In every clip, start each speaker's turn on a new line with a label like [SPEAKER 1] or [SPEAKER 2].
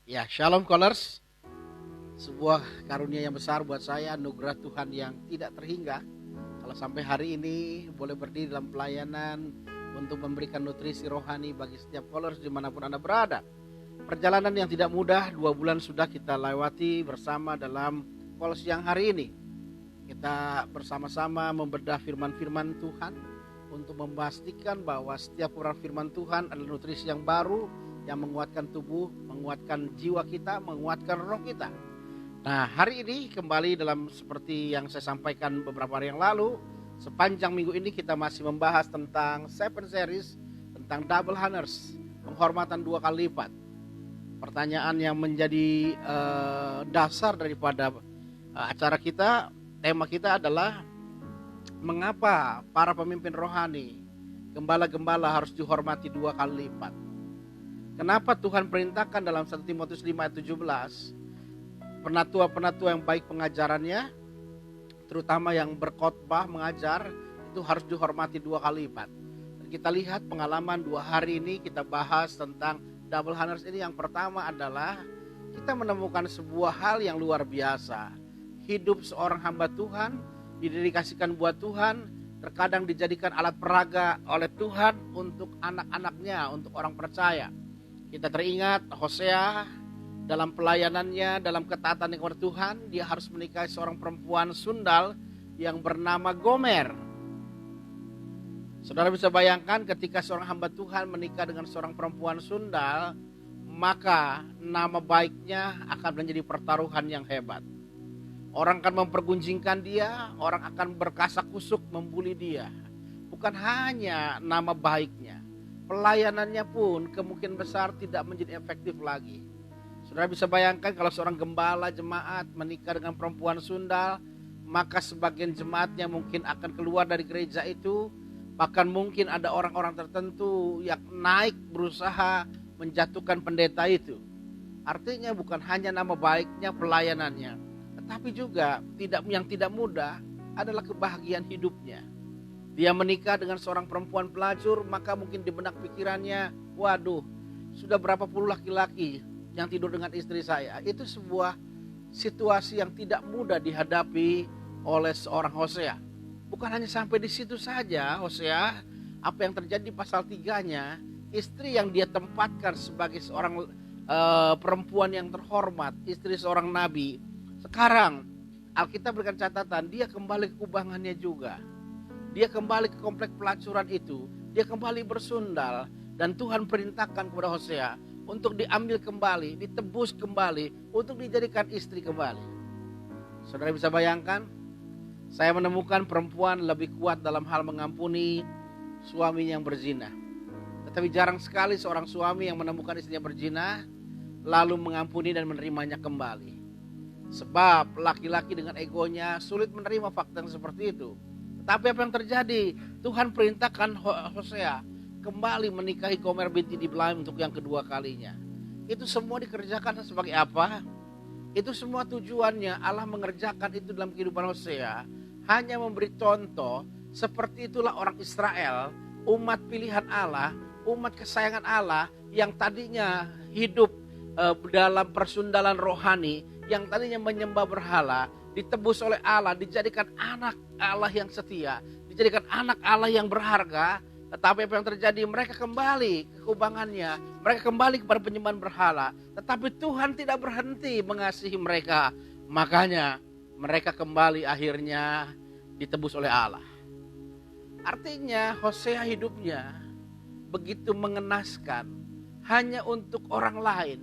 [SPEAKER 1] Ya, Shalom Colors. Sebuah karunia yang besar buat saya, anugerah Tuhan yang tidak terhingga. Kalau sampai hari ini boleh berdiri dalam pelayanan untuk memberikan nutrisi rohani bagi setiap Colors dimanapun Anda berada. Perjalanan yang tidak mudah, 2 bulan sudah kita lewati bersama dalam Colors yang hari ini. Kita bersama-sama membedah firman-firman Tuhan untuk memastikan bahwa setiap orang firman Tuhan adalah nutrisi yang baru yang menguatkan tubuh, menguatkan jiwa kita, menguatkan roh kita. Nah, hari ini kembali dalam seperti yang saya sampaikan beberapa hari yang lalu, sepanjang minggu ini kita masih membahas tentang 7 series, tentang double honors, penghormatan 2 kali lipat. Pertanyaan yang menjadi dasar daripada acara kita, tema kita adalah mengapa para pemimpin rohani, gembala-gembala harus dihormati 2 kali lipat. Kenapa Tuhan perintahkan dalam 1 Timotius 5 ayat 17, penatua-penatua yang baik pengajarannya, terutama yang berkhotbah mengajar, itu harus dihormati 2 kali lipat. Dan kita lihat pengalaman 2 hari ini kita bahas tentang double honors ini. Yang pertama adalah kita menemukan sebuah hal yang luar biasa. Hidup seorang hamba Tuhan, didedikasikan buat Tuhan, terkadang dijadikan alat peraga oleh Tuhan untuk anak-anaknya, untuk orang percaya. Kita teringat Hosea dalam pelayanannya, dalam ketaatan kepada Tuhan, dia harus menikahi seorang perempuan sundal yang bernama Gomer. Saudara bisa bayangkan ketika seorang hamba Tuhan menikah dengan seorang perempuan sundal, maka nama baiknya akan menjadi pertaruhan yang hebat. Orang akan mempergunjingkan dia, orang akan berkasak-kusuk membuli dia. Bukan hanya nama baiknya, pelayanannya pun kemungkinan besar tidak menjadi efektif lagi. Saudara bisa bayangkan kalau seorang gembala jemaat menikah dengan perempuan sundal, maka sebagian jemaatnya mungkin akan keluar dari gereja itu. Bahkan mungkin ada orang-orang tertentu yang naik berusaha menjatuhkan pendeta itu. Artinya bukan hanya nama baiknya, pelayanannya, tetapi juga yang tidak mudah adalah kebahagiaan hidupnya. Dia menikah dengan seorang perempuan pelacur, maka mungkin di benak pikirannya, waduh, sudah berapa puluh laki-laki yang tidur dengan istri saya. Itu sebuah situasi yang tidak mudah dihadapi oleh seorang Hosea. Bukan hanya sampai di situ saja Hosea, apa yang terjadi di pasal 3-nya, istri yang dia tempatkan sebagai seorang perempuan yang terhormat, istri seorang nabi, sekarang Alkitab berikan catatan, dia kembali ke kubangannya juga. Dia kembali ke komplek pelacuran itu. Dia kembali bersundal. Dan Tuhan perintahkan kepada Hosea untuk diambil kembali, ditebus kembali, untuk dijadikan istri kembali. Saudara bisa bayangkan, saya menemukan perempuan lebih kuat dalam hal mengampuni suaminya yang berzina. Tetapi jarang sekali seorang suami yang menemukan istrinya berzina, lalu mengampuni dan menerimanya kembali. Sebab laki-laki dengan egonya sulit menerima fakta yang seperti itu. Tapi apa yang terjadi? Tuhan perintahkan Hosea kembali menikahi Gomer binti Diblaim untuk yang kedua kalinya. Itu semua dikerjakan sebagai apa? Itu semua tujuannya Allah mengerjakan itu dalam kehidupan Hosea. Hanya memberi contoh, seperti itulah orang Israel, umat pilihan Allah, umat kesayangan Allah yang tadinya hidup dalam persundalan rohani, yang tadinya menyembah berhala, ditebus oleh Allah, dijadikan anak Allah yang setia, dijadikan anak Allah yang berharga. Tetapi apa yang terjadi? Mereka kembali ke kubangannya, mereka kembali kepada penyembahan berhala. Tetapi Tuhan tidak berhenti mengasihi mereka. Makanya mereka kembali akhirnya ditebus oleh Allah. Artinya Hosea hidupnya begitu mengenaskan, hanya untuk orang lain.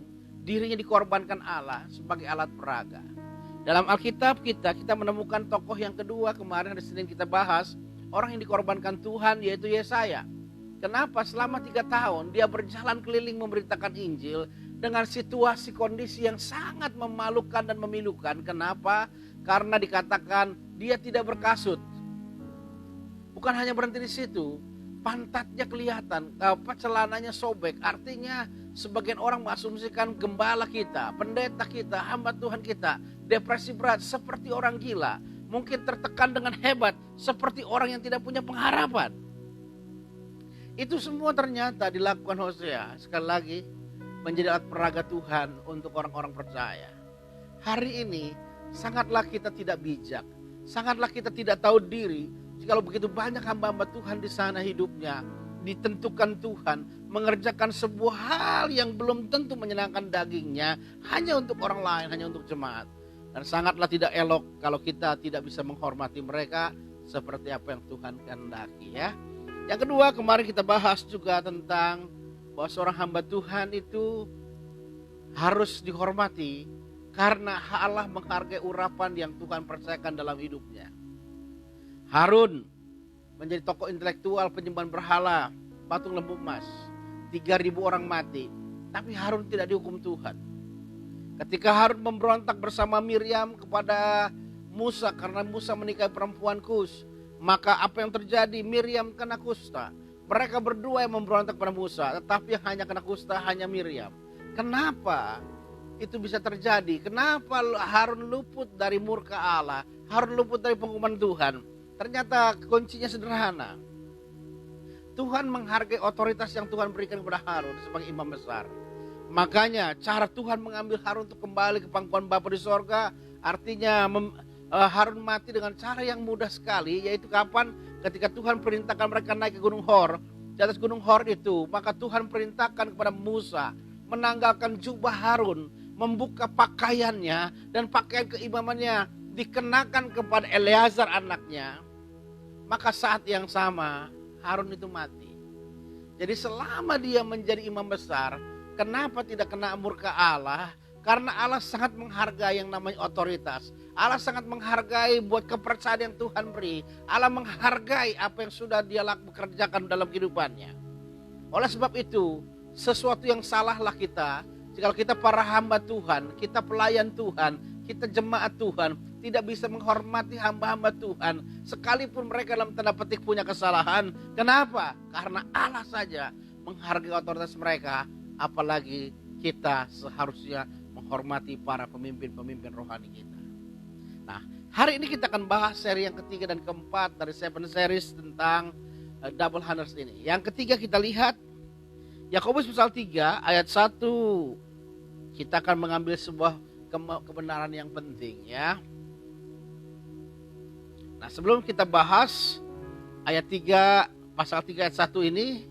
[SPEAKER 1] Dirinya dikorbankan Allah sebagai alat peraga. Dalam Alkitab kita menemukan tokoh yang kedua, kemarin hari Senin kita bahas, orang yang dikorbankan Tuhan, yaitu Yesaya. Kenapa? Selama 3 tahun dia berjalan keliling memberitakan Injil dengan situasi kondisi yang sangat memalukan dan memilukan. Kenapa? Karena dikatakan dia tidak berkasut. Bukan hanya berhenti di situ, pantatnya kelihatan, celananya sobek. Artinya sebagian orang mengasumsikan gembala kita, pendeta kita, hamba Tuhan kita depresi berat seperti orang gila, mungkin tertekan dengan hebat seperti orang yang tidak punya pengharapan. Itu semua ternyata dilakukan Hosea. Sekali lagi, menjadi alat peraga Tuhan untuk orang-orang percaya. Hari ini sangatlah kita tidak bijak, sangatlah kita tidak tahu diri jikalau begitu banyak hamba-hamba Tuhan di sana hidupnya ditentukan Tuhan mengerjakan sebuah hal yang belum tentu menyenangkan dagingnya hanya untuk orang lain, hanya untuk jemaat. Dan sangatlah tidak elok kalau kita tidak bisa menghormati mereka seperti apa yang Tuhan kehendaki ya. Yang kedua, kemarin kita bahas juga tentang bahwa seorang hamba Tuhan itu harus dihormati karena Allah menghargai urapan yang Tuhan percayakan dalam hidupnya. Harun menjadi tokoh intelektual penyembahan berhala, patung lembu emas. 3.000 orang mati, tapi Harun tidak dihukum Tuhan. Ketika Harun memberontak bersama Miriam kepada Musa karena Musa menikahi perempuan Kus, maka apa yang terjadi? Miriam kena kusta. Mereka berdua yang memberontak pada Musa, tetapi yang hanya kena kusta hanya Miriam. Kenapa itu bisa terjadi? Kenapa Harun luput dari murka Allah? Harun luput dari penghukuman Tuhan? Ternyata kuncinya sederhana. Tuhan menghargai otoritas yang Tuhan berikan kepada Harun sebagai imam besar. Makanya cara Tuhan mengambil Harun untuk kembali ke pangkuan Bapa di sorga, artinya Harun mati dengan cara yang mudah sekali, yaitu kapan? Ketika Tuhan perintahkan mereka naik ke Gunung Hor. Di atas Gunung Hor itu, maka Tuhan perintahkan kepada Musa menanggalkan jubah Harun, membuka pakaiannya, dan pakaian keimamannya dikenakan kepada Eleazar anaknya. Maka saat yang sama Harun itu mati. Jadi selama dia menjadi imam besar, kenapa tidak kena murka Allah? Karena Allah sangat menghargai yang namanya otoritas. Allah sangat menghargai buat kepercayaan yang Tuhan beri. Allah menghargai apa yang sudah dia kerjakan dalam kehidupannya. Oleh sebab itu, sesuatu yang salahlah kita jika kita para hamba Tuhan, kita pelayan Tuhan, kita jemaat Tuhan, tidak bisa menghormati hamba-hamba Tuhan, sekalipun mereka dalam tanda petik punya kesalahan. Kenapa? Karena Allah saja menghargai otoritas mereka, apalagi kita seharusnya menghormati para pemimpin-pemimpin rohani kita. Nah, hari ini kita akan bahas seri yang ketiga dan keempat dari 7 series tentang double hunters ini. Yang ketiga kita lihat Yakobus pasal 3 ayat 1. Kita akan mengambil sebuah kebenaran yang penting ya. Nah, sebelum kita bahas ayat 3 pasal 3 ayat 1 ini,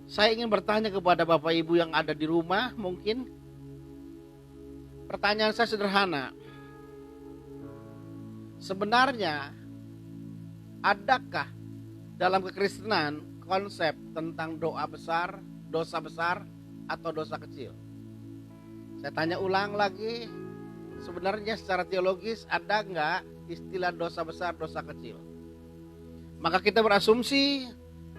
[SPEAKER 1] saya ingin bertanya kepada Bapak Ibu yang ada di rumah mungkin. Pertanyaan saya sederhana. Sebenarnya adakah dalam kekristenan konsep tentang dosa besar atau dosa kecil? Saya tanya ulang lagi. Sebenarnya secara teologis ada enggak istilah dosa besar, dosa kecil? Maka kita berasumsi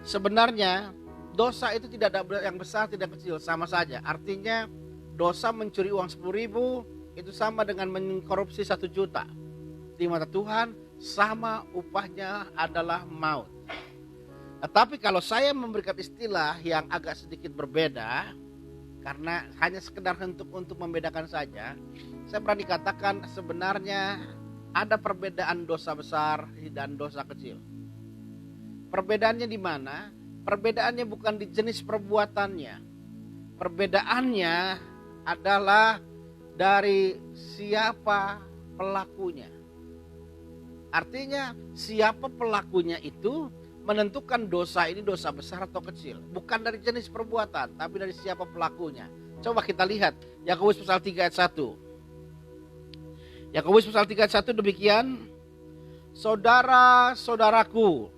[SPEAKER 1] sebenarnya dosa itu tidak ada yang besar, tidak kecil, sama saja. Artinya dosa mencuri uang 10.000 itu sama dengan mengkorupsi 1 juta. Di mata Tuhan sama, upahnya adalah maut. Tetapi kalau saya memberikan istilah yang agak sedikit berbeda, karena hanya sekedar untuk membedakan saja, saya berani katakan sebenarnya ada perbedaan dosa besar dan dosa kecil. Perbedaannya di mana? Perbedaannya bukan di jenis perbuatannya. Perbedaannya adalah dari siapa pelakunya. Artinya siapa pelakunya itu menentukan dosa ini dosa besar atau kecil. Bukan dari jenis perbuatan, tapi dari siapa pelakunya. Coba kita lihat Yakobus pasal 3 ayat 1. Yakobus pasal 3 ayat 1 demikian. Saudara-saudaraku,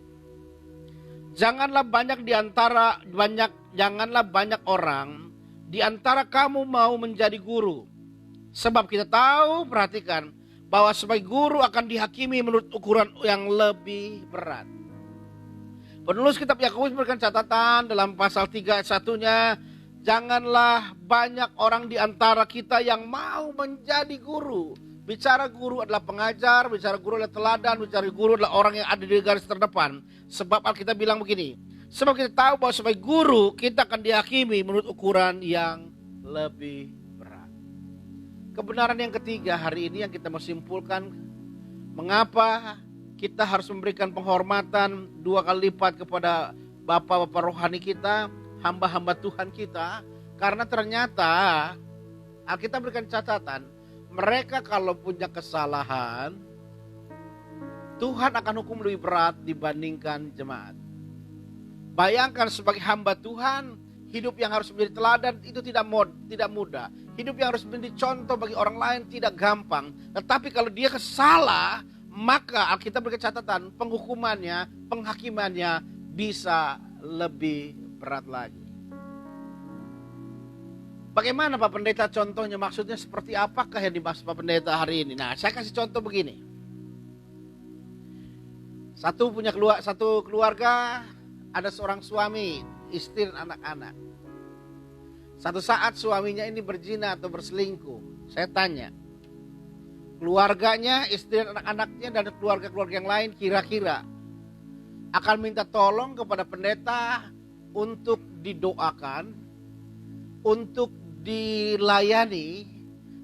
[SPEAKER 1] janganlah banyak orang di antara kamu mau menjadi guru. Sebab kita tahu, perhatikan, bahwa sebagai guru akan dihakimi menurut ukuran yang lebih berat. Penulis kitab Yakobus memberikan catatan dalam pasal 3 ayat 1-nya, janganlah banyak orang di antara kita yang mau menjadi guru. Bicara guru adalah pengajar, bicara guru adalah teladan, bicara guru adalah orang yang ada di garis terdepan. Sebab Alkitab bilang begini, sebab kita tahu bahwa sebagai guru kita akan dihakimi menurut ukuran yang lebih berat. Kebenaran yang ketiga hari ini yang kita mau simpulkan, mengapa kita harus memberikan penghormatan 2 kali lipat kepada bapak-bapak rohani kita, hamba-hamba Tuhan kita. Karena ternyata Alkitab berikan catatan, mereka kalau punya kesalahan, Tuhan akan hukum lebih berat dibandingkan jemaat. Bayangkan sebagai hamba Tuhan, hidup yang harus menjadi teladan itu tidak mudah. Hidup yang harus menjadi contoh bagi orang lain tidak gampang. Tetapi kalau dia salah, maka Alkitab berikan catatan, penghukumannya, penghakimannya bisa lebih berat lagi. Bagaimana Pak Pendeta contohnya? Maksudnya seperti apakah yang dimaksud Pak Pendeta hari ini? Nah, saya kasih contoh begini. Satu keluarga, ada seorang suami, istri dan anak-anak. Satu saat suaminya ini berzina atau berselingkuh. Saya tanya, keluarganya, istri dan anak-anaknya dan keluarga-keluarga yang lain kira-kira akan minta tolong kepada pendeta untuk didoakan, untuk dilayani,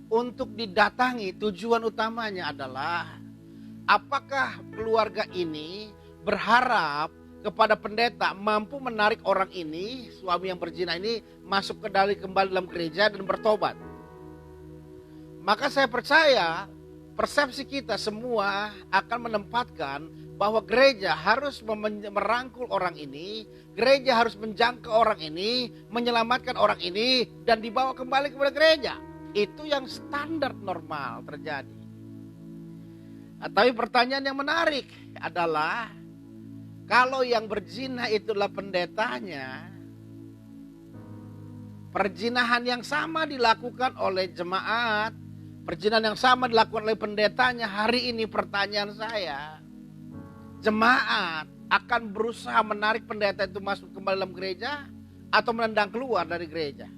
[SPEAKER 1] untuk didatangi. Tujuan utamanya adalah apakah keluarga ini berharap kepada pendeta mampu menarik orang ini, suami yang berzina ini, masuk kembali dalam gereja dan bertobat. Maka saya percaya persepsi kita semua akan menempatkan bahwa gereja harus merangkul orang ini, gereja harus menjangkau orang ini, menyelamatkan orang ini, dan dibawa kembali kepada gereja. Itu yang standar normal terjadi. Tapi pertanyaan yang menarik adalah, kalau yang berzina itulah pendetanya, perzinahan yang sama dilakukan oleh jemaat, perzinahan yang sama dilakukan oleh pendetanya. Hari ini pertanyaan saya, jemaat akan berusaha menarik pendeta itu masuk kembali dalam gereja atau menendang keluar dari gereja?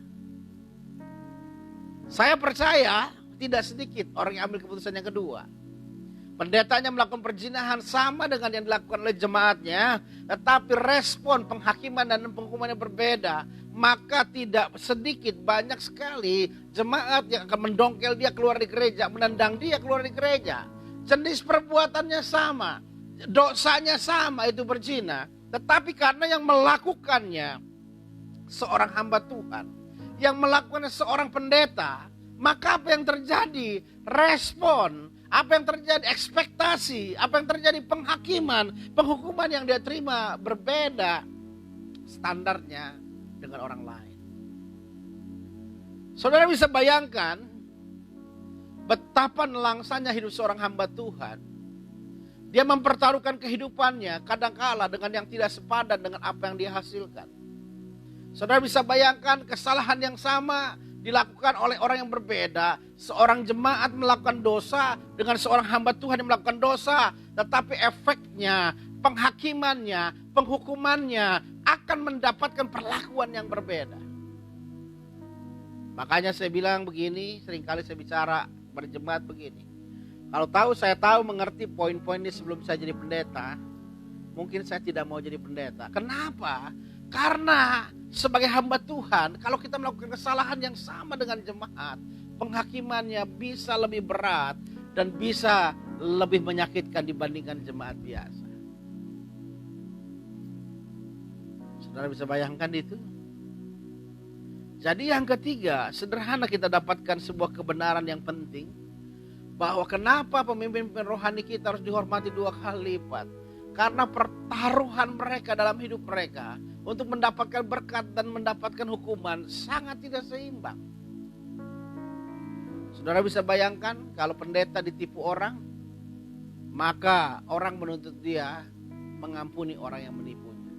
[SPEAKER 1] Saya percaya tidak sedikit orang yang ambil keputusan yang kedua. Pendetanya melakukan perzinahan sama dengan yang dilakukan oleh jemaatnya, tetapi respon penghakiman dan penghukumannya berbeda. Maka tidak sedikit, banyak sekali jemaat yang akan mendongkel dia keluar dari gereja, menendang dia keluar dari gereja. Jenis perbuatannya sama, dosanya sama, itu berzina. Tetapi karena yang melakukannya seorang hamba Tuhan, yang melakukannya seorang pendeta, maka apa yang terjadi? Respon, apa yang terjadi? Ekspektasi, apa yang terjadi? Penghakiman, penghukuman yang dia terima berbeda standarnya dengan orang lain. Saudara bisa bayangkan betapa nelangsanya hidup seorang hamba Tuhan. Dia mempertaruhkan kehidupannya kadangkala dengan yang tidak sepadan dengan apa yang dia hasilkan. Saudara bisa bayangkan kesalahan yang sama dilakukan oleh orang yang berbeda. Seorang jemaat melakukan dosa dengan seorang hamba Tuhan yang melakukan dosa. Tetapi efeknya, penghakimannya, penghukumannya akan mendapatkan perlakuan yang berbeda. Makanya saya bilang begini, seringkali saya bicara berjemaat begini. Kalau saya tahu mengerti poin-poin ini sebelum saya jadi pendeta, mungkin saya tidak mau jadi pendeta. Kenapa? Karena sebagai hamba Tuhan, kalau kita melakukan kesalahan yang sama dengan jemaat, penghakimannya bisa lebih berat dan bisa lebih menyakitkan dibandingkan jemaat biasa. Saudara bisa bayangkan itu? Jadi yang ketiga, sederhana kita dapatkan sebuah kebenaran yang penting, bahwa kenapa pemimpin rohani kita harus dihormati 2 kali lipat. Karena pertaruhan mereka dalam hidup mereka untuk mendapatkan berkat dan mendapatkan hukuman sangat tidak seimbang. Saudara bisa bayangkan kalau pendeta ditipu orang, maka orang menuntut dia mengampuni orang yang menipunya.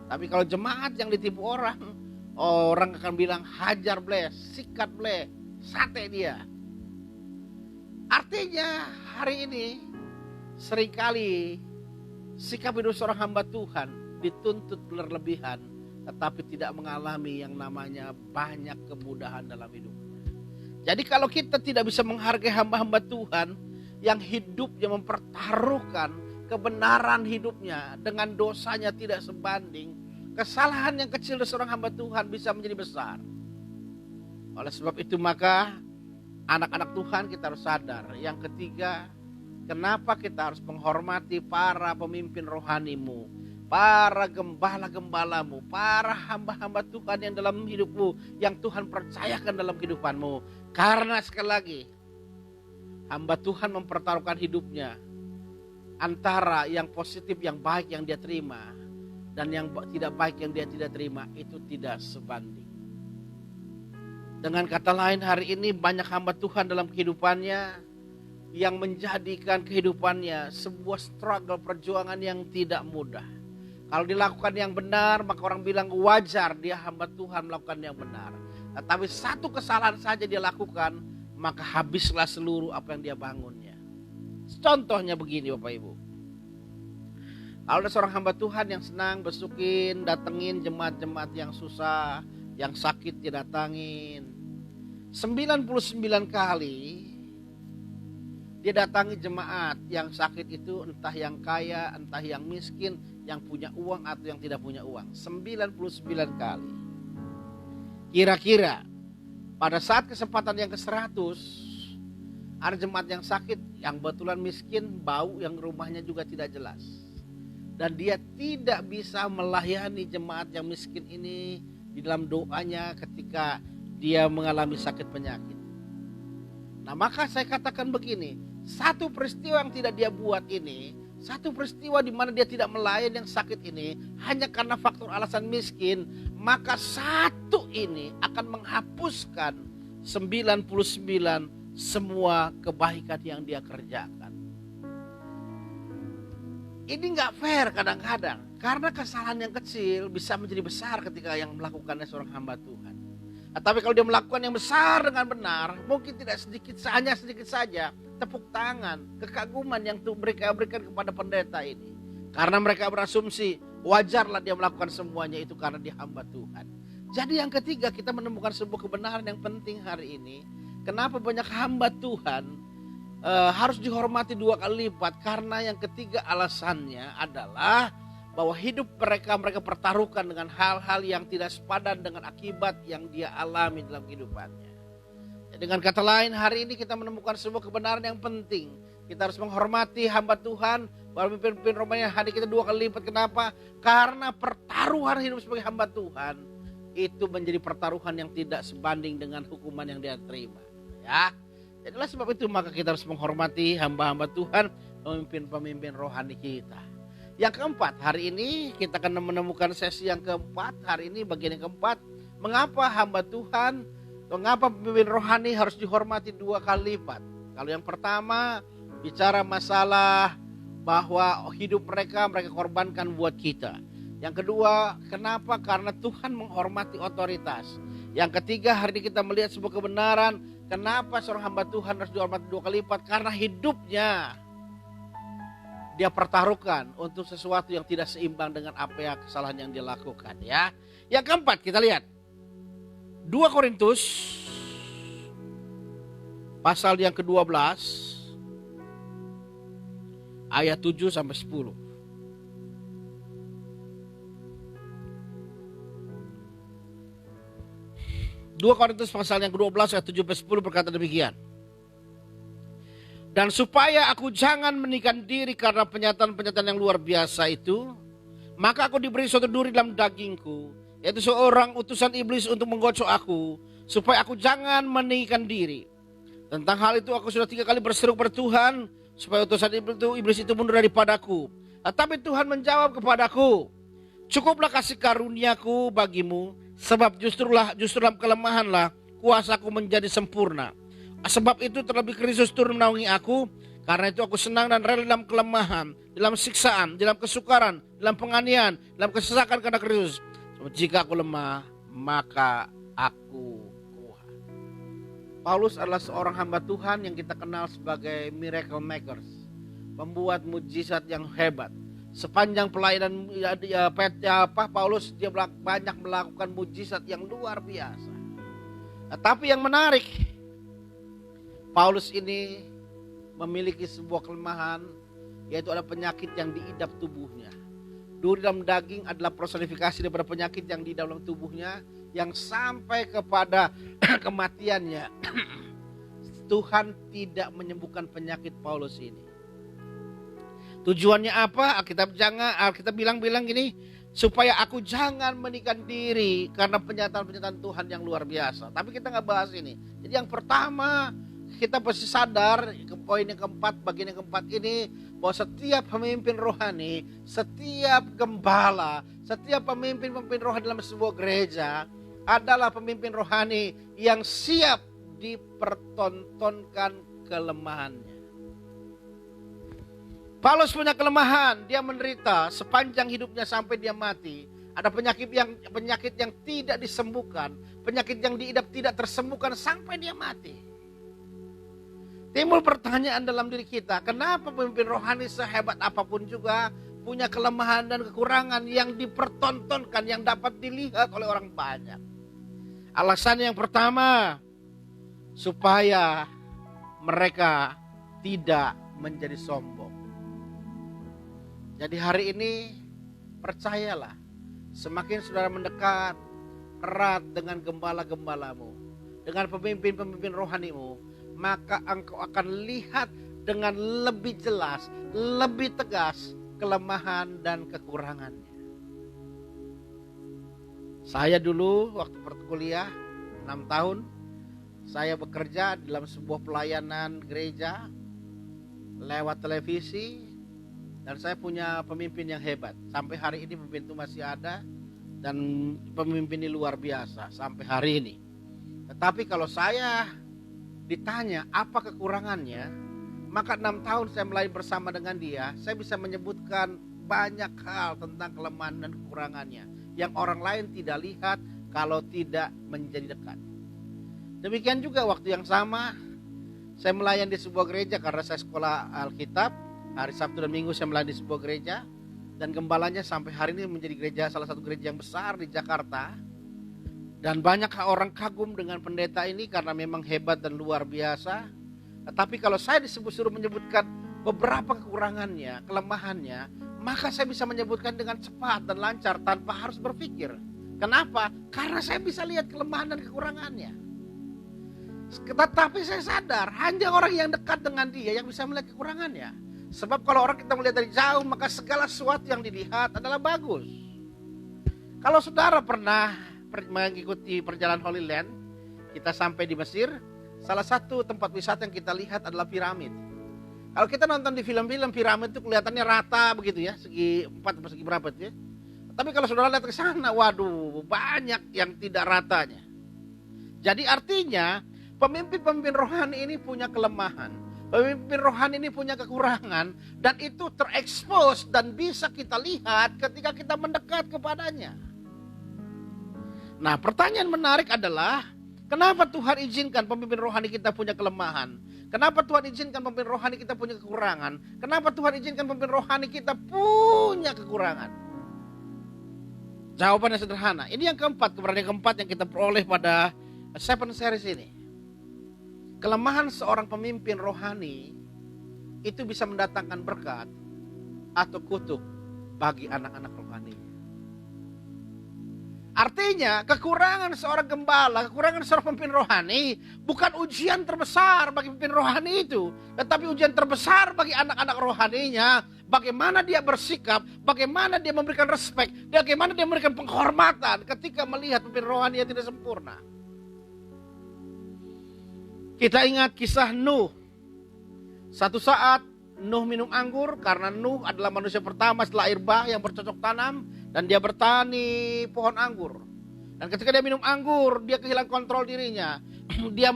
[SPEAKER 1] Tapi kalau jemaat yang ditipu orang akan bilang hajar ble, sikat ble, sate dia. Artinya hari ini seringkali sikap hidup seorang hamba Tuhan dituntut berlebihan, tetapi tidak mengalami yang namanya banyak kemudahan dalam hidupnya. Jadi kalau kita tidak bisa menghargai hamba-hamba Tuhan yang hidupnya mempertaruhkan kebenaran hidupnya dengan dosanya tidak sebanding, kesalahan yang kecil dari seorang hamba Tuhan bisa menjadi besar. Oleh sebab itu maka anak-anak Tuhan kita harus sadar. Yang ketiga, kenapa kita harus menghormati para pemimpin rohanimu? para gembala-gembalamu, para hamba-hamba Tuhan yang dalam hidupmu, yang Tuhan percayakan dalam kehidupanmu. Karena sekali lagi, hamba Tuhan mempertaruhkan hidupnya antara yang positif, yang baik yang dia terima, dan yang tidak baik yang dia tidak terima, itu tidak sebanding. Dengan kata lain, hari ini banyak hamba Tuhan dalam kehidupannya yang menjadikan kehidupannya sebuah struggle, perjuangan yang tidak mudah. Kalau dilakukan yang benar, maka orang bilang wajar dia hamba Tuhan melakukan yang benar. Tetapi satu kesalahan saja dia lakukan, maka habislah seluruh apa yang dia bangunnya. Contohnya begini Bapak Ibu. Kalau ada seorang hamba Tuhan yang senang besukin, datengin jemaat-jemaat yang susah, yang sakit dia datangin. 99 kali dia datangi jemaat yang sakit itu, entah yang kaya, entah yang miskin, yang punya uang atau yang tidak punya uang. 99 kali. Kira-kira pada saat kesempatan yang ke-100, ada jemaat yang sakit, yang betulan miskin, bau, yang rumahnya juga tidak jelas. Dan dia tidak bisa melayani jemaat yang miskin ini di dalam doanya ketika dia mengalami sakit penyakit. Nah, maka saya katakan begini, satu peristiwa yang tidak dia buat ini, satu peristiwa di mana dia tidak melayani yang sakit ini hanya karena faktor alasan miskin, maka satu ini akan menghapuskan 99 semua kebaikan yang dia kerjakan. Ini gak fair kadang-kadang, karena kesalahan yang kecil bisa menjadi besar ketika yang melakukannya seorang hamba Tuhan. Tapi kalau dia melakukan yang besar dengan benar, mungkin tidak sedikit, hanya sedikit saja tepuk tangan, kekaguman yang mereka berikan kepada pendeta ini. Karena mereka berasumsi wajarlah dia melakukan semuanya itu karena dia hamba Tuhan. Jadi yang ketiga, kita menemukan sebuah kebenaran yang penting hari ini. Kenapa banyak hamba Tuhan harus dihormati 2 kali lipat? Karena yang ketiga alasannya adalah bahwa hidup mereka pertaruhkan dengan hal-hal yang tidak sepadan dengan akibat yang dia alami dalam kehidupannya. Dengan kata lain, hari ini kita menemukan sebuah kebenaran yang penting. Kita harus menghormati hamba Tuhan, para pemimpin Romanya hari kita 2 kali lipat. Kenapa? Karena pertaruhan hidup sebagai hamba Tuhan itu menjadi pertaruhan yang tidak sebanding dengan hukuman yang dia terima. Ya, jadilah sebab itu maka kita harus menghormati hamba-hamba Tuhan, pemimpin-pemimpin rohani kita. Yang keempat, hari ini kita akan menemukan sesi yang keempat. Hari ini bagian yang keempat, mengapa hamba Tuhan, mengapa pemimpin rohani harus dihormati 2 kali lipat. Kalau yang pertama bicara masalah bahwa hidup mereka korbankan buat kita. Yang kedua, kenapa? Karena Tuhan menghormati otoritas. Yang ketiga, hari ini kita melihat sebuah kebenaran, kenapa seorang hamba Tuhan harus dihormati 2 kali lipat. Karena hidupnya dia pertaruhkan untuk sesuatu yang tidak seimbang dengan apa yang kesalahan yang dia lakukan, ya. Yang keempat, kita lihat 2 Korintus pasal yang ke-12 ayat 7 sampai 10. 2 Korintus pasal yang ke-12 ayat 7 sampai 10 berkata demikian. Dan supaya aku jangan menikahkan diri karena penyataan-penyataan yang luar biasa itu, maka aku diberi suatu duri dalam dagingku, yaitu seorang utusan iblis untuk menggocok aku, supaya aku jangan menikahkan diri. Tentang hal itu aku sudah 3 kali berseru kepada Tuhan, supaya utusan iblis itu mundur daripadaku. Tetapi Tuhan menjawab kepadaku, cukuplah kasih karuniaku bagimu, sebab justru dalam kelemahanlah kuasaku menjadi sempurna. Sebab itu terlebih Kristus turun menaungi aku, karena itu aku senang dan rela dalam kelemahan, dalam siksaan, dalam kesukaran, dalam penganiayaan, dalam kesesakan karena Kristus. Jika aku lemah, maka aku kuat. Paulus adalah seorang hamba Tuhan yang kita kenal sebagai miracle makers, pembuat mujizat yang hebat. Sepanjang pelayanan Paulus dia banyak melakukan mujizat yang luar biasa. Tapi yang menarik, Paulus ini memiliki sebuah kelemahan, yaitu ada penyakit yang diidap tubuhnya. Duri dalam daging adalah personifikasi daripada penyakit yang di dalam tubuhnya, yang sampai kepada kematiannya. Tuhan tidak menyembuhkan penyakit Paulus ini. Tujuannya apa? Alkitab bilang gini, supaya aku jangan menikahkan diri karena penyataan-penyataan Tuhan yang luar biasa. Tapi kita nggak bahas ini. Jadi yang pertama, kita pasti sadar, ke poin yang keempat, bagian yang keempat ini, bahwa setiap pemimpin rohani, setiap gembala, setiap pemimpin rohani dalam sebuah gereja adalah pemimpin rohani yang siap dipertontonkan kelemahannya. Paulus punya kelemahan, dia menderita sepanjang hidupnya sampai dia mati. Ada penyakit yang tidak disembuhkan, penyakit yang diidap tidak tersembuhkan sampai dia mati. Timbul pertanyaan dalam diri kita, kenapa pemimpin rohani sehebat apapun juga punya kelemahan dan kekurangan yang dipertontonkan, yang dapat dilihat oleh orang banyak. Alasan yang pertama, supaya mereka tidak menjadi sombong. Jadi hari ini percayalah, semakin saudara mendekat erat dengan gembala-gembalamu, dengan pemimpin-pemimpin rohanimu, maka engkau akan lihat dengan lebih jelas, lebih tegas kelemahan dan kekurangannya. Saya dulu waktu berkuliah 6 tahun, saya bekerja dalam sebuah pelayanan gereja lewat televisi. Dan saya punya pemimpin yang hebat. Sampai hari ini pemimpin itu masih ada. Dan pemimpin ini luar biasa sampai hari ini. Tetapi kalau saya ditanya apa kekurangannya, maka 6 tahun saya melayani bersama dengan dia, saya bisa menyebutkan banyak hal tentang kelemahan dan kekurangannya yang orang lain tidak lihat kalau tidak menjadi dekat. Demikian juga waktu yang sama, saya melayani di sebuah gereja karena saya sekolah Alkitab. Hari Sabtu dan Minggu saya melayani di sebuah gereja. Dan gembalanya sampai hari ini menjadi salah satu gereja yang besar di Jakarta. Dan banyak orang kagum dengan pendeta ini karena memang hebat dan luar biasa. Tetapi kalau saya disuruh menyebutkan beberapa kekurangannya, kelemahannya, maka saya bisa menyebutkan dengan cepat dan lancar tanpa harus berpikir. Kenapa? Karena saya bisa lihat kelemahan dan kekurangannya. Tetapi saya sadar hanya orang yang dekat dengan dia yang bisa melihat kekurangannya. Sebab kalau orang kita melihat dari jauh, maka segala sesuatu yang dilihat adalah bagus. Kalau saudara pernah mengikuti perjalanan Holy Land, kita sampai di Mesir, salah satu tempat wisata yang kita lihat adalah piramid. Kalau kita nonton di film-film, piramid itu kelihatannya rata begitu ya, segi 4 atau segi berapa itu ya. Tapi kalau saudara lihat ke sana, waduh, banyak yang tidak ratanya. Jadi artinya, pemimpin-pemimpin rohani ini punya kelemahan. Pemimpin rohani ini punya kekurangan dan itu terekspos dan bisa kita lihat ketika kita mendekat kepadanya. Nah, pertanyaan menarik adalah kenapa Tuhan izinkan pemimpin rohani kita punya kelemahan? Kenapa Tuhan izinkan pemimpin rohani kita punya kekurangan? Kenapa Tuhan izinkan pemimpin rohani kita punya kekurangan? Jawabannya sederhana. Ini yang keempat, keberadaan keempat yang kita peroleh pada 7 series ini. Kelemahan seorang pemimpin rohani itu bisa mendatangkan berkat atau kutuk bagi anak-anak rohani. Artinya kekurangan seorang gembala, kekurangan seorang pemimpin rohani bukan ujian terbesar bagi pemimpin rohani itu. Tetapi ujian terbesar bagi anak-anak rohaninya, bagaimana dia bersikap, bagaimana dia memberikan respek, bagaimana dia memberikan penghormatan ketika melihat pemimpin rohani yang tidak sempurna. Kita ingat kisah Nuh. Satu saat Nuh minum anggur karena Nuh adalah manusia pertama setelah air bah yang bercocok tanam. Dan dia bertani pohon anggur. Dan ketika dia minum anggur, dia kehilangan kontrol dirinya. Dia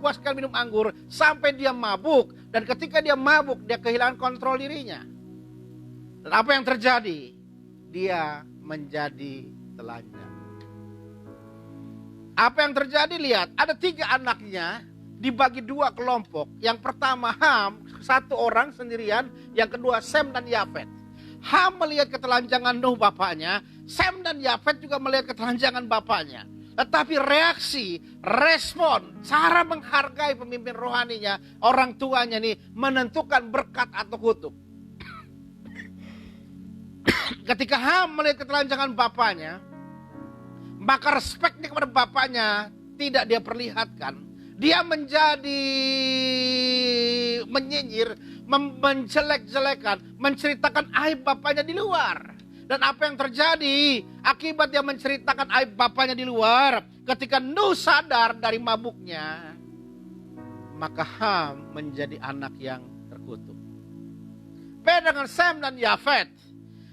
[SPEAKER 1] puaskan minum anggur sampai dia mabuk. Dan ketika dia mabuk, dia kehilangan kontrol dirinya. Dan apa yang terjadi? Dia menjadi telanjang. Apa yang terjadi? Lihat, ada 3 anaknya dibagi 2 kelompok. Yang pertama Ham, 1 orang sendirian. Yang kedua Sem dan Yafet. Ham melihat ketelanjangan Nuh bapaknya. Sem dan Yafet juga melihat ketelanjangan bapaknya. Tetapi reaksi, respon, cara menghargai pemimpin rohaninya, orang tuanya nih menentukan berkat atau kutuk. Ketika Ham melihat ketelanjangan bapaknya, maka respeknya kepada bapaknya tidak dia perlihatkan. Dia menjadi menyinyir, menjelek-jelekan, menceritakan aib bapaknya di luar. Dan apa yang terjadi akibat dia menceritakan aib bapaknya di luar, ketika Nuh sadar dari mabuknya, maka Ham menjadi anak yang terkutuk. Beda dengan Sem dan Yafet.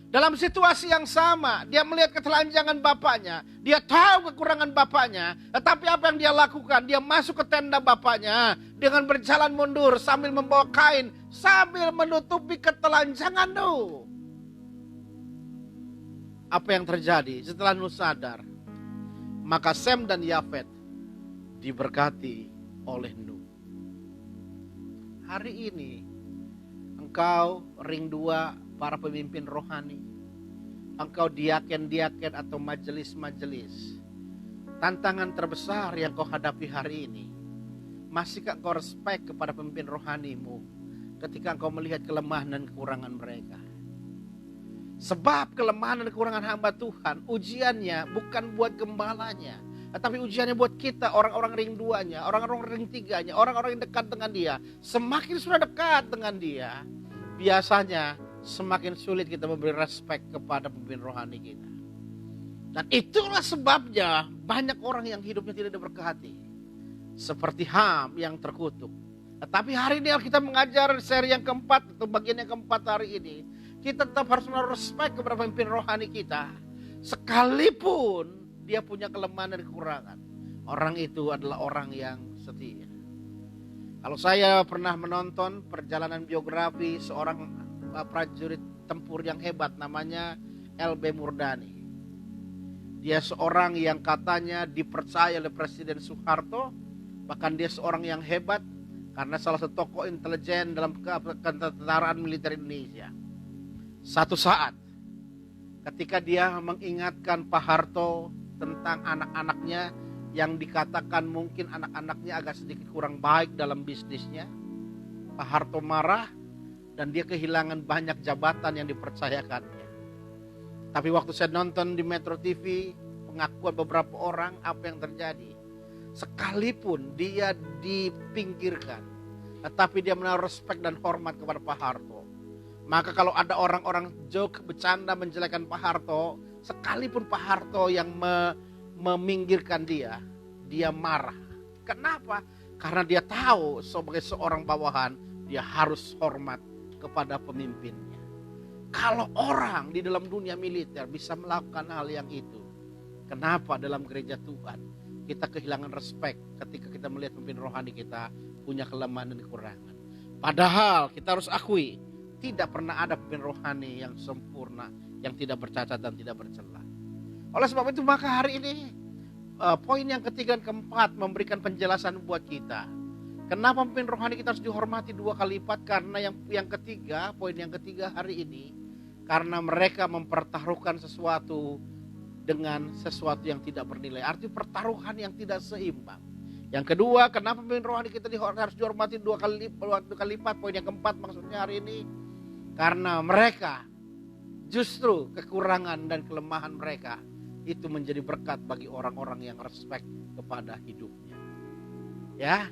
[SPEAKER 1] Dalam situasi yang sama, dia melihat ketelanjangan bapaknya, dia tahu kekurangan bapaknya, tetapi apa yang dia lakukan? Dia masuk ke tenda bapaknya dengan berjalan mundur sambil membawa kain, sambil menutupi ketelanjangan Nuh. Apa yang terjadi setelah Nuh sadar? Maka Sem dan Yafet diberkati oleh Nuh. Hari ini engkau ring 2 para pemimpin rohani, engkau diaken-diaken atau majelis-majelis. Tantangan terbesar yang kau hadapi hari ini, masihkah engkau respect kepada pemimpin rohanimu ketika engkau melihat kelemahan dan kekurangan mereka? Sebab kelemahan dan kekurangan hamba Tuhan, ujiannya bukan buat gembalanya, tetapi ujiannya buat kita, orang-orang ring 2-nya, orang-orang ring 3-nya, orang-orang yang dekat dengan dia. Semakin sudah dekat dengan dia, biasanya semakin sulit kita memberi respect kepada pemimpin rohani kita. Dan itulah sebabnya banyak orang yang hidupnya tidak diberkati. Seperti Ham yang terkutuk. Tetapi hari ini kita mengajar seri yang keempat atau bagian yang keempat hari ini. Kita tetap harus menaruh respect kepada pemimpin rohani kita. Sekalipun dia punya kelemahan dan kekurangan. Orang itu adalah orang yang setia. Kalau saya pernah menonton perjalanan biografi seorang prajurit tempur yang hebat namanya LB Murdani. Dia seorang yang katanya dipercaya oleh Presiden Soeharto, bahkan dia seorang yang hebat karena salah satu tokoh intelijen dalam ketentaraan militer Indonesia. Satu saat ketika dia mengingatkan Pak Harto tentang anak-anaknya yang dikatakan mungkin anak-anaknya agak sedikit kurang baik dalam bisnisnya, Pak Harto marah dan dia kehilangan banyak jabatan yang dipercayakannya. Tapi waktu saya nonton di Metro TV, pengakuan beberapa orang, apa yang terjadi? Sekalipun dia dipinggirkan, tetapi dia menaruh respek dan hormat kepada Pak Harto. Maka kalau ada orang-orang joke, bercanda, menjelekan Pak Harto, sekalipun Pak Harto yang meminggirkan dia marah. Kenapa? Karena dia tahu sebagai seorang bawahan, dia harus hormat kepada pemimpinnya. Kalau orang di dalam dunia militer bisa melakukan hal yang itu, kenapa dalam gereja Tuhan kita kehilangan respect ketika kita melihat pemimpin rohani kita punya kelemahan dan kekurangan? Padahal kita harus akui, tidak pernah ada pemimpin rohani yang sempurna, yang tidak bercacat dan tidak bercela. Oleh sebab itu maka hari ini poin yang ketiga dan keempat memberikan penjelasan buat kita. Kenapa pemimpin rohani kita harus dihormati 2 kali lipat? Karena yang ketiga, poin yang ketiga hari ini, karena mereka mempertaruhkan sesuatu dengan sesuatu yang tidak bernilai. Arti pertaruhan yang tidak seimbang. Yang kedua, kenapa pemimpin rohani kita harus dihormati 2 kali lipat? Poin yang keempat maksudnya hari ini, karena mereka justru kekurangan dan kelemahan mereka itu menjadi berkat bagi orang-orang yang respect kepada hidupnya. Ya.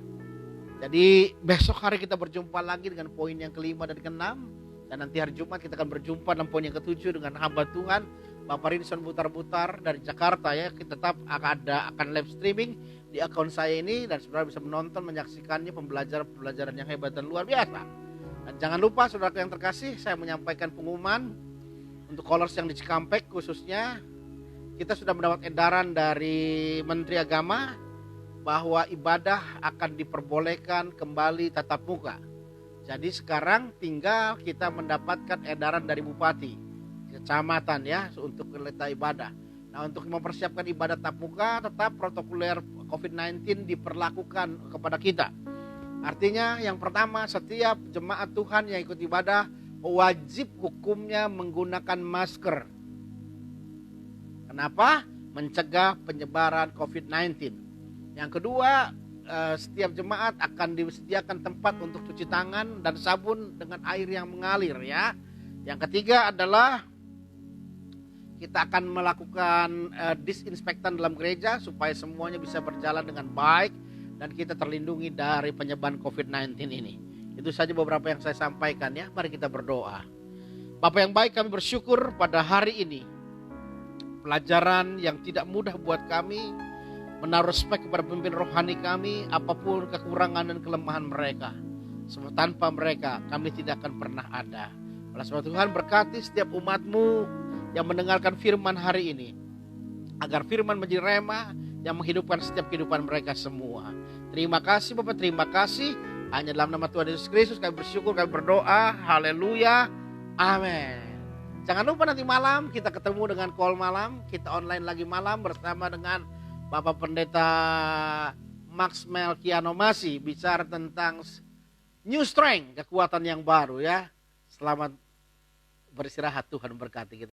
[SPEAKER 1] Jadi besok hari kita berjumpa lagi dengan poin yang kelima dan keenam. Dan nanti hari Jumat kita akan berjumpa dalam poin yang ketujuh dengan hamba Tuhan Bapak Rinson Butar-Butar dari Jakarta ya. Kita tetap akan live streaming di akun saya ini. Dan saudara bisa menonton, menyaksikannya, pembelajaran yang hebat dan luar biasa. Dan jangan lupa saudara yang terkasih, saya menyampaikan pengumuman untuk callers yang di Cikampek khususnya. Kita sudah mendapat edaran dari Menteri Agama bahwa ibadah akan diperbolehkan kembali tatap muka. Jadi sekarang tinggal kita mendapatkan edaran dari Bupati, Kecamatan ya untuk letak ibadah. Nah untuk mempersiapkan ibadah tatap muka tetap protokoler COVID-19 diperlakukan kepada kita. Artinya yang pertama, setiap jemaat Tuhan yang ikut ibadah wajib hukumnya menggunakan masker. Kenapa? Mencegah penyebaran COVID-19. Yang kedua, setiap jemaat akan disediakan tempat untuk cuci tangan dan sabun dengan air yang mengalir ya. Yang ketiga adalah kita akan melakukan disinfektan dalam gereja supaya semuanya bisa berjalan dengan baik dan kita terlindungi dari penyebaran COVID-19 ini. Itu saja beberapa yang saya sampaikan ya. Mari kita berdoa. Bapa yang baik, kami bersyukur pada hari ini. Pelajaran yang tidak mudah buat kami, menaruh respek kepada pemimpin rohani kami, apapun kekurangan dan kelemahan mereka. Sebab tanpa mereka kami tidak akan pernah ada. Oleh sebab Tuhan, berkati setiap umat-Mu yang mendengarkan firman hari ini, agar firman menjadi rema yang menghidupkan setiap kehidupan mereka semua. Terima kasih Bapak, terima kasih. Hanya dalam nama Tuhan Yesus Kristus kami bersyukur, kami berdoa. Haleluya, amin. Jangan lupa nanti malam kita ketemu dengan call malam. Kita online lagi malam bersama dengan Bapak Pendeta Max Melkiano Masih, bicara tentang new strength, kekuatan yang baru ya. Selamat beristirahat, Tuhan berkati kita.